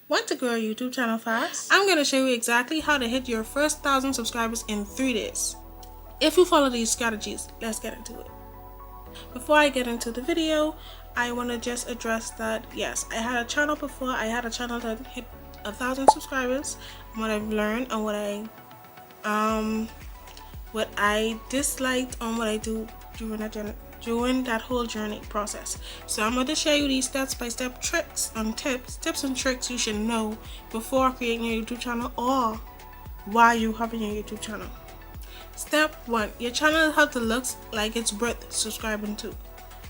Want to grow your YouTube channel fast? I'm going to show you exactly how to hit your first 1,000 subscribers in 3 days. If you follow these strategies, let's get into it. Before I get into the video, I want to just address that yes, I had a channel before. I had a channel that hit 1,000 subscribers. What I've learned and what I disliked on what I do during that whole journey process. So I'm going to show you these step-by-step tips and tricks you should know before creating your YouTube channel or while you're having your YouTube channel. Step 1. Your channel has to look like it's worth subscribing to.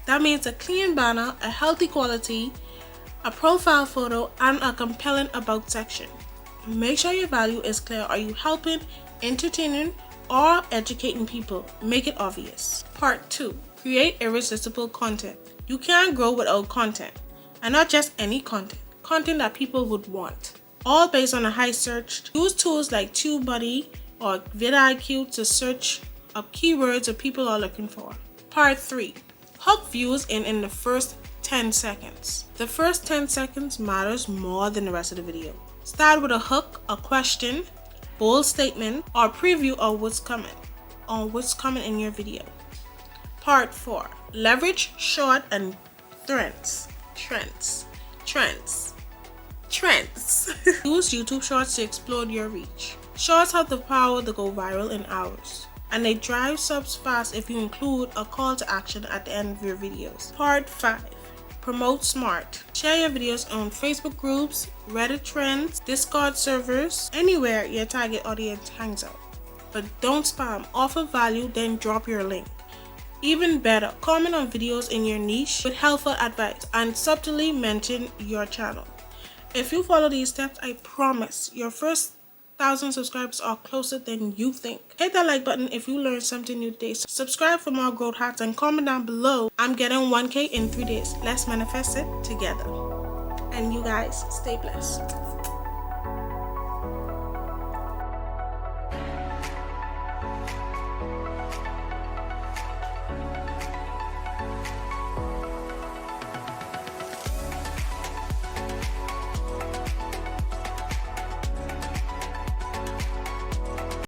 That means a clean banner, a healthy quality, a profile photo, and a compelling about section. Make sure your value is clear. Are you helping, entertaining, or educating people? Make it obvious. Part 2. Create irresistible content. You can't grow without content, and not just any content. Content that people would want. All based on a high search. Use tools like TubeBuddy or vidIQ to search up keywords that people are looking for. Part 3. Hook viewers in the first 10 seconds. The first 10 seconds matters more than the rest of the video. Start with a hook, a question, bold statement, or preview of what's coming in your video. Part 4. Leverage short and trends. Use YouTube Shorts to explode your reach. Shorts have the power to go viral in hours, and they drive subs fast if you include a call to action at the end of your videos. Part 5. Promote smart. Share your videos on Facebook groups, Reddit trends, Discord servers, anywhere your target audience hangs out. But don't spam. Offer value, then drop your link. Even better, comment on videos in your niche with helpful advice and subtly mention your channel. If you follow these steps, I promise your first 1,000 subscribers are closer than you think. Hit that like button if you learned something new today. Subscribe for more growth hacks and comment down below. I'm getting 1K in 3 days. Let's manifest it together. And you guys, stay blessed.